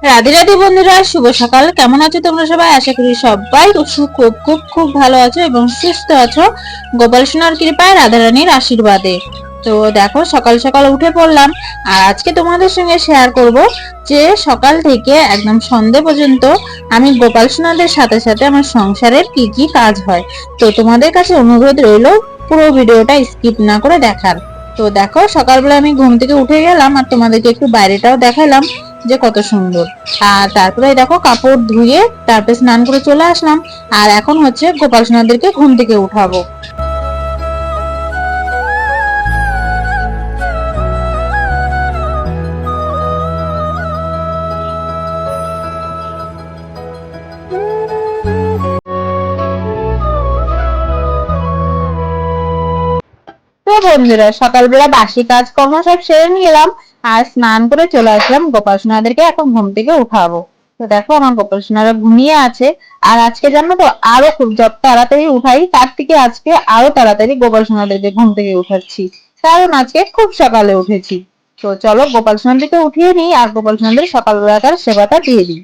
রাধে রাধে বন্ধুরা, শুভ সকাল। কেমন আছো তোমরা সবাই? আশা করি সবাই খুব খুব খুব ভালো আছো এবং সুস্থ আছো গোপাল সোনার কৃপায়, রাধারানীর আশীর্বাদে। তো দেখো, সকাল সকাল উঠে পড়লাম। আর আজকে তোমাদের সঙ্গে শেয়ার করব যে সকাল থেকে একদম সন্ধে পর্যন্ত আমি গোপাল সোনাদের সাথে সাথে আমার সংসারের কি কি কাজ হয়। তো তোমাদের কাছে অনুরোধ রইলো পুরো ভিডিওটা স্কিপ না করে দেখার। তো দেখো, সকালবেলা আমি ঘুম থেকে উঠে গেলাম আর তোমাদেরকে একটু বাইরেটাও দেখালাম যে কত সুন্দর। আর তারপরে দেখো, কাপড় ধুয়ে তারপরে স্নান করে চলে আসলাম। আর এখন হচ্ছে গোপাল সোনাদেরকে ঘুম থেকে উঠাবো। তো বন্ধুরা, সকালবেলা বাসি কাজকর্ম সব সেরে নিলাম আর স্নান করে চলে আসলাম। গোপাল সোনাদেরকে এখন ঘুম থেকে উঠাবো। তো দেখো, আমার গোপাল সোনারা ঘুমিয়ে আছে। আর আজকে জানো তো, আরো খুব যত তাড়াতাড়ি উঠাই তার থেকে আজকে আরো তাড়াতাড়ি গোপাল সোনাদেরকে ঘুম থেকে উঠাচ্ছি, কারণ আজকে খুব সকালে উঠেছি। তো চলো, গোপাল সোনাদেরকে উঠিয়ে নিই আর গোপাল সোনাদের সকালবেলাকার সেবাটা দিয়ে দিই।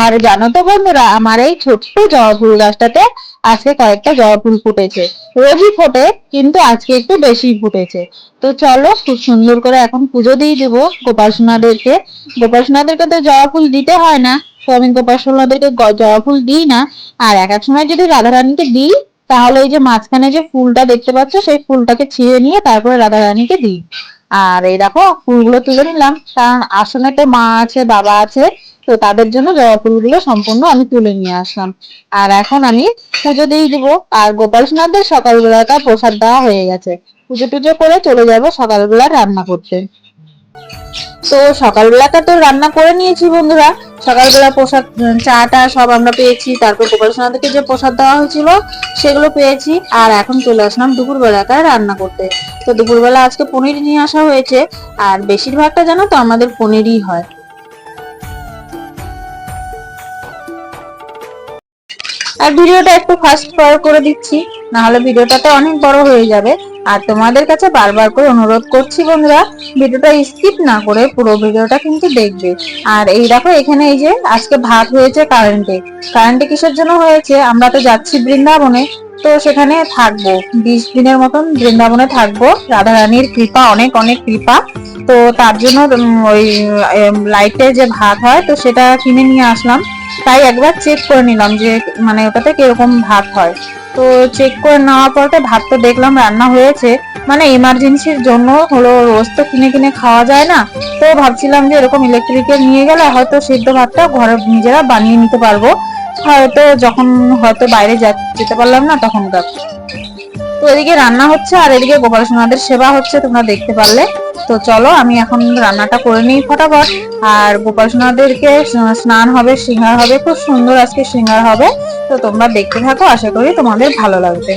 আর জানো তো বন্ধুরা, আমার এই ছোট্ট জবা ফুল গাছটাতে আজকে কয়েকটা জবা ফুল ফুটেছে। রোজই ফোটে, কিন্তু আজকে একটু বেশি ফুটেছে। তো চলো, খুব সুন্দর করে এখন পুজো দিয়ে দেবো গোপাল সোনাদেরকে। গোপাল সোনাদেরকে তো জবা ফুল দিতে হয় না, তো আমি গোপাল সোনাদেরকে জবা ফুল দিই না। আর এক এক সময় যদি রাধারানীকে দিই, তাহলে এই যে মাঝখানে যে ফুলটা দেখতে পাচ্ছ, সেই ফুলটাকে ছিঁড়ে নিয়ে তারপরে রাধারানীকে দিই। আর এই দেখো, ফুলগুলো তুলে নিলাম, কারণ আসনেতে মা আছে, বাবা আছে, তো তাদের জন্য জবা ফুলগুলো সম্পূর্ণ আমি তুলে নিয়ে আসলাম। আর এখন আমি পুজো দিয়ে দিব। আর গোপাল সোনাদের সকালবেলাটা প্রসাদ দেওয়া হয়ে গেছে। পুজো টুজো করে চলে যাব সকালবেলা রান্না করতে। তো সকালবেলাটা তো রান্না করে নিয়েছি বন্ধুরা। সকালবেলা প্রসাদ, চাটা সব আমরা পেয়েছি। তারপর গোপাল সোনাদেরকে যে প্রসাদ দেওয়া হয়েছিল সেগুলো পেয়েছি। আর এখন চলে আসলাম দুপুর বেলাটায় রান্না করতে। তো দুপুরবেলা আজকে পনির নিয়ে আসা হয়েছে। আর বেশিরভাগটা জানো তো আমাদের পনিরই হয়। আর ভিডিওটা একটু ফাস্ট ফরওয়ার্ড করে দিচ্ছি, না হলে ভিডিওটাতে অনেক বড় হয়ে যাবে। আর তোমাদের কাছে বারবার করে অনুরোধ করছি বন্ধুরা, ভিডিওটা স্কিপ না করে পুরো ভিডিওটা কিন্তু দেখবে। আর এই দেখো, এখানে এই যে আজকে ভাত হয়েছে কারেন্টে। কারেন্টে কিসের জন্য হয়েছে? আমরা তো যাচ্ছি বৃন্দাবনে, তো সেখানে থাকবো 20 দিনের মতন বৃন্দাবনে থাকবো। রাধারানীর কৃপা, অনেক অনেক কৃপা। তো তার জন্য ওই লাইটে যে ভাত হয়, তো সেটা কিনে নিয়ে আসলাম। তাই একবার চেক করে নিলাম যে মানে ওটাতে কিরকম ভাত হয়। তো চেক করে নেওয়ার পরে ভাত তো দেখলাম রান্না হয়েছে। মানে এমার্জেন্সির জন্য হলো, রোজ তো কিনে কিনে খাওয়া যায় না। তো ভাবছিলাম যে এরকম ইলেকট্রিকের নিয়ে গেলে হয়তো সিদ্ধ ভাতটা ঘরে নিজেরা বানিয়ে নিতে পারবো, হয়তো যখন হয়তো বাইরে যেতে পারলাম না তখনকার। তো এদিকে রান্না হচ্ছে আর এদিকে গোপাল সোনাদের সেবা হচ্ছে, তোমরা দেখতে পারলে। তো চলো, আমি এখন রান্নাটা করে নিই ফটাফট। আর গোপাল সোনাদেরকে স্নান হবে, সিঙ্গার হবে, খুব সুন্দর আজকে সিঙ্গার হবে। তো তোমরা দেখতে থাকো, আশা করি তোমাদের ভালো লাগবে।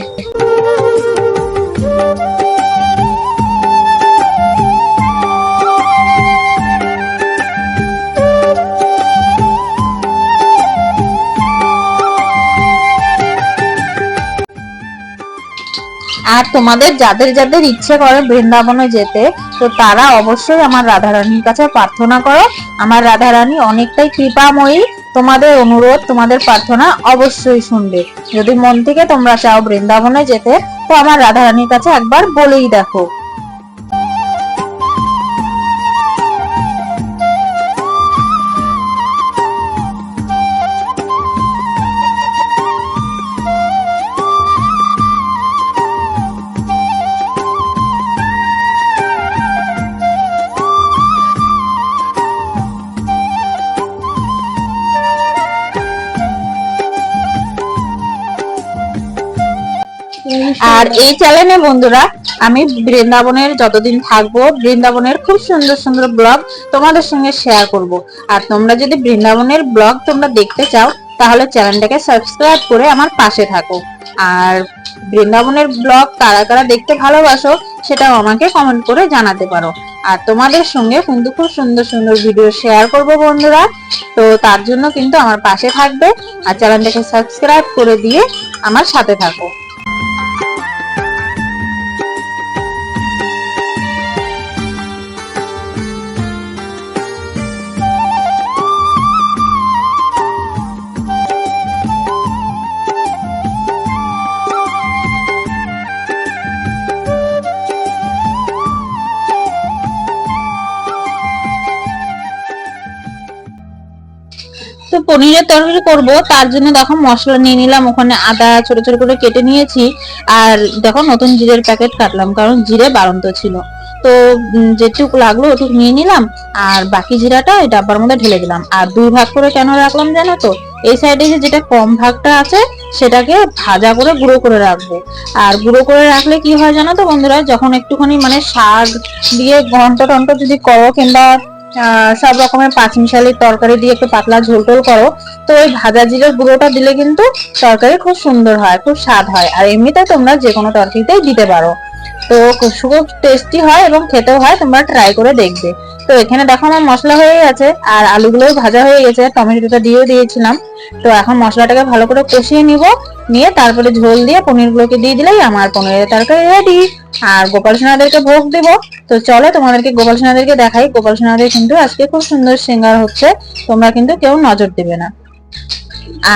আর তোমাদের যাদের যাদের ইচ্ছে করে বৃন্দাবনে যেতে, তো তারা অবশ্যই আমার রাধারানীর কাছে প্রার্থনা করো। আমার রাধারানী অনেকটাই কৃপাময়ী। তোমাদের অনুরোধ, তোমাদের প্রার্থনা অবশ্যই শুনবে। যদি মন থেকে তোমরা চাও বৃন্দাবনে যেতে, তো আমার রাধারানীর কাছে একবার বলেই দেখো। আর এই চ্যানেলে বন্ধুরা আমি বৃন্দাবনের যতদিন থাকবো বৃন্দাবনের খুব সুন্দর সুন্দর ব্লগ তোমাদের সঙ্গে শেয়ার করব। আর তোমরা যদি বৃন্দাবনের ব্লগ তোমরা দেখতে চাও তাহলে চ্যানেলটাকে সাবস্ক্রাইব করে আমার পাশে থাকো। আর বৃন্দাবনের ব্লগ কারা কারা দেখতে ভালোবাসো সেটাও আমাকে কমেন্ট করে জানাতে পারো। আর তোমাদের সঙ্গে কিন্তু খুব সুন্দর সুন্দর ভিডিও শেয়ার করব বন্ধুরা। তো তার জন্য কিন্তু আমার পাশে থাকবে আর চ্যানেলটাকে সাবস্ক্রাইব করে দিয়ে আমার সাথে থাকো। তো পনিরের তরকারি করব, তার জন্য দেখো মশলা নিয়ে নিলাম, ওখানে আদা ছোট ছোট করে কেটে নিয়েছি। আর দেখো নতুন জিরের প্যাকেট কাটলাম, কারণ জিরে বাড়ন্ত ছিল। তো যেটুকু লাগলো ওটুকু নিয়ে নিলাম, আর বাকি জিরাটা এই ডাব্বার মধ্যে ঢেলে দিলাম। আর দুই ভাগ করে কেন রাখলাম জানো তো? এই সাইডে যেটা কম ভাগটা আছে সেটাকে ভাজা করে গুঁড়ো করে রাখবো। আর গুঁড়ো করে রাখলে কি হয় জানো তো বন্ধুরা, যখন একটুখানি মানে শাক দিয়ে ঘন্ট টন্ট যদি করো, কিংবা সব রকমের পাঁচমিশালি তরকারি দিয়ে একটু পাতলা ঝোল টোল করো, তো ওই ভাজা জিরের গুঁড়োটা দিলে কিন্তু তরকারি খুব সুন্দর হয়, খুব স্বাদ হয়। আর এমনিতে তোমরা যে কোনো তরকারিতেই দিতে পারো, তো খুব টেস্টি হয় এবং খেতেও হয়, তোমরা ট্রাই করে দেখবে। তো এখানে দেখো আমার মশলা হয়ে গেছে, আর আলুগুলোও ভাজা হয়ে গেছে, টমেটোটা দিয়েও দিয়েছিলাম। তো এখন মশলাটাকে ভালো করে কষিয়ে নিব, নিয়ে তারপরে ঝোল দিয়ে পনিরগুলোকে দিয়ে দিলেই আমার পনিরের তরকারি রেডি। আর গোপাল সোনাদেরকে ভোগ দিব। তো চলো তোমাদেরকে গোপাল সোনাদেরকে দেখাই। গোপাল সোনাদের কিন্তু আজকে খুব সুন্দর সিঙ্গার হচ্ছে, তোমরা কিন্তু কেউ নজর দেবে না।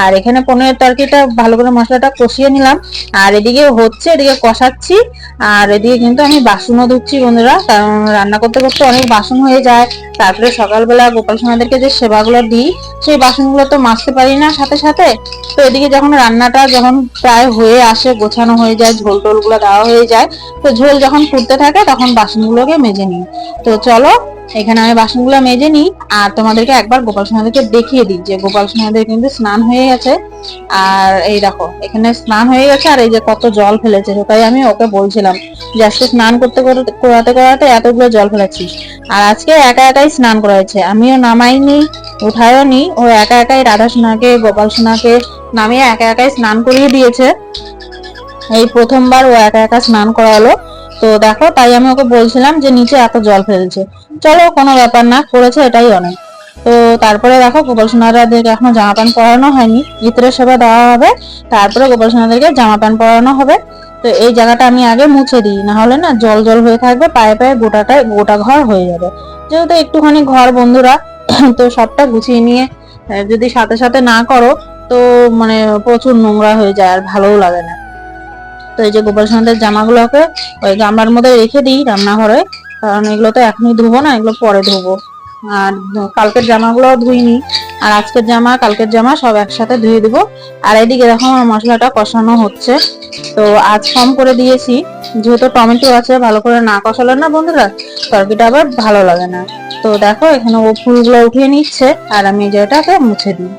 আর এখানে পনিরের তরকারিটা ভালো করে মশলাটা কষিয়ে নিলাম, আর এদিকে হচ্ছে, এদিকে কষাচ্ছি। আর এদিকে কিন্তু আমি বাসনও ধুচ্ছি বন্ধুরা, কারণ রান্না করতে করতে অনেক বাসন হয়ে যায়। তারপরে সকালবেলা গোপাল সোনাদেরকে যে সেবাগুলো দিই সেই বাসনগুলো তো মাজতে পারি না সাথে সাথে। তো এদিকে যখন রান্নাটা যখন প্রায় হয়ে আসে, গোছানো হয়ে যায়, ঝোল টোল গুলো দেওয়া হয়ে যায়, তো ঝোল যখন ফুটতে থাকে তখন বাসনগুলোকে মেজে নিই। তো চলো এখানে আমি বাসনগুলো মেজে নিই, আর তোমাদেরকে একবার গোপাল সোনাদেরকে দেখিয়ে দিই যে গোপাল সোনাদের কিন্তু স্নান হয়ে গেছে। আর এই দেখো এখানে স্নান হয়ে গেছে, আর এই যে কত জল ফেলেছে। তাই আমি ওকে বলছিলাম যে আজকে স্নান করতে করাতে করাতে এতগুলো জল ফেলেছিস। আর আজকে একা একাই স্নান করাইছে, আমিও নামাইনি, উঠায়ও নি, ও একা একাই রাধা সোনাকে গোপাল সোনাকে নামিয়ে একা একাই স্নান করিয়ে দিয়েছে। এই প্রথমবার ও একা একা স্নান করালো। তো দেখো তাই আমি ওকে বলছিলাম যে নিচে এত জল ফেলছে, চলো কোনো ব্যাপার না, করেছে এটাই অনেক। তো তারপরে দেখো গোপাল সোনাদেরকে এখনো জামা প্যান্ট পরানো হয়নি, ইত্রের সেবা দেওয়া হবে, তারপরে গোপাল সোনাদেরকে জামা প্যান্ট পরানো হবে। তো এই জায়গাটা আমি আগে মুছে দিই, না হলে না জল জল হয়ে থাকবে, পায়ে পায়ে গোটাটাই গোটা ঘর হয়ে যাবে। যেহেতু একটুখানি ঘর বন্ধুরা, তো সবটা গুছিয়ে নিয়ে যদি সাথে সাথে না করো তো মানে প্রচুর নোংরা হয়ে যায়, আর ভালোও লাগে না। তো এই যে গোপাল সোনাদের জামাগুলোকে ওই গামলার মধ্যে রেখে দিই রান্নাঘরে, কারণ এগুলো তো এখনই ধুবো না, এগুলো পরে ধুবো। আর কালকের জামাগুলো ধুইনি, আর আজকের জামা কালকের জামা সব একসাথে ধুয়ে দিব। আর এদিকে দেখো আমার মশলাটা কষানো হচ্ছে। তো আজ কম করে দিয়েছি, যেহেতু টমেটো আছে, ভালো করে না কষালে না বন্ধুরা তরকারিটা আবার ভালো লাগে না। তো দেখো এখানে ও ফুলগুলো উঠিয়ে নিচ্ছে, আর আমি যেটাকে মুছে দিই।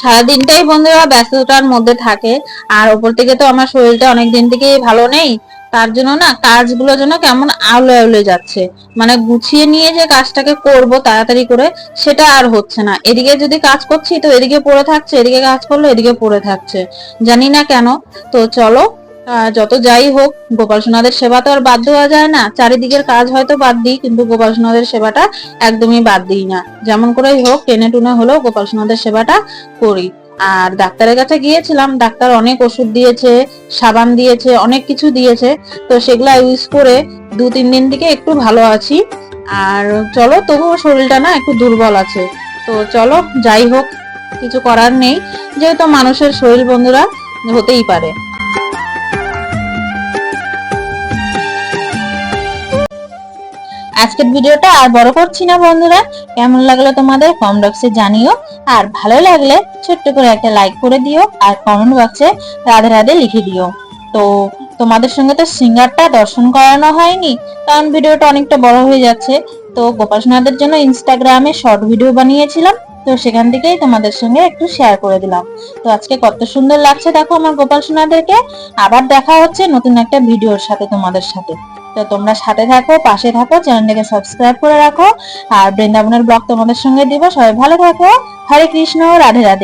সারাদিনটাই বন্ধুরা ব্যস্ততার মধ্যে থাকে, আর ওপর থেকে তো আমার শরীরটা অনেক দিন থেকেই ভালো নেই। তার জন্য না কাজগুলো যেন কেমন আউলে আউলে যাচ্ছে, মানে গুছিয়ে নিয়ে যে কাজটাকে করব তাড়াতাড়ি করে সেটা আর হচ্ছে না। এদিকে যদি কাজ করছি তো এদিকে পড়ে থাকছে, এদিকে কাজ করলে এদিকে পড়ে থাকছে, জানি না কেন। তো চলো, যত যাই হোক গোপাল সোনাদের সেবা তো আর বাদ দেওয়া যায় না। চারিদিকের কাজ হয়তো বাদ দিই, কিন্তু গোপাল সোনাদের সেবাটা একদমই বাদ দিই না। যেমন করেই হোক টেনে টুনে হলেও গোপাল সোনাদের সেবাটা করি। আর ডাক্তারের কাছে গিয়েছিলাম, ডাক্তার অনেক ওষুধ দিয়েছে, সাবান দিয়েছে, অনেক কিছু দিয়েছে। তো সেগুলা ইউজ করে 2-3 দিন থেকে একটু ভালো আছি। আর চলো, তবুও শরীরটা না একটু দুর্বল আছে। তো চলো, যাই হোক, কিছু করার নেই, যেহেতু মানুষের শরীর বন্ধুরা হতেই পারে। আজকের ভিডিওটা আর বড় করছি না বন্ধুরা, কেমন লাগলো তোমাদের কমেন্ট বক্সে জানিও। আর ভালো লাগলে ছোট্ট করে একটা লাইক করে দিও, আর কমেন্ট বক্সে রাধে রাধে লিখে দিও। তো তোমাদের সঙ্গে তো সিঙ্গারটা দর্শন করানো হয়নি, কারণ ভিডিওটা অনেকটা বড় হয়ে যাচ্ছে। তো গোপাল সোনাদের জন্য ইনস্টাগ্রামে শর্ট ভিডিও বানিয়েছিলাম, তো সেখান থেকেই তোমাদের সঙ্গে একটু শেয়ার করে দিলাম। তো আজকে কত সুন্দর লাগছে দেখো আমার গোপাল সোনাদেরকে। আবার দেখা হচ্ছে নতুন একটা ভিডিওর সাথে তোমাদের সাথে। তো তোমরা সাথে থাকো, পাশে থাকো, চ্যানেলটাকে সাবস্ক্রাইব করে রাখো। আর বৃন্দাবনের ব্লগ তোমাদের সঙ্গে দিব। সবাই ভালো থাকো। হরে কৃষ্ণ, রাধে রাধে।